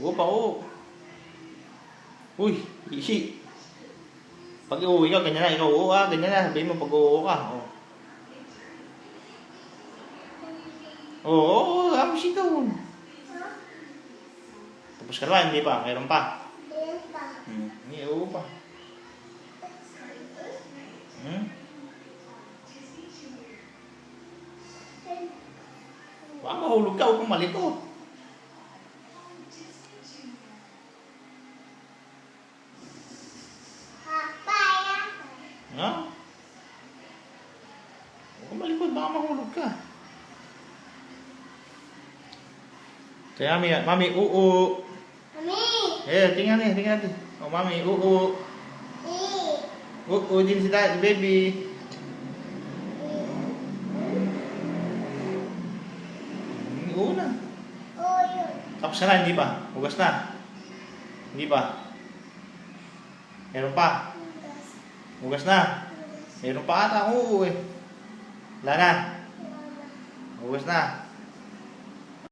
Oo pa, oo. Uy, isi. Pag uuwi ka, ganyan na. Ikaw oo ganyan na. Sabihin mo pag uuwi ka. Oo. Oo, tapos ito. Tapos ka na, hindi pa. Mayroon pa. Hindi, oo pa. Baka mahulog ka, huwag kang malikot. Ha? Huwag kang malikot, baka mahulog ka. Kaya mami, oo. Mami! Tingnan natin. Oh, mami, oo. Oo, din si daddy, baby. Oo na. Tapos na, hindi pa. Hugas na. Hindi pa. Meron pa. Hugas na. Meron pa ata. Oo eh. Wala na. Hugas na.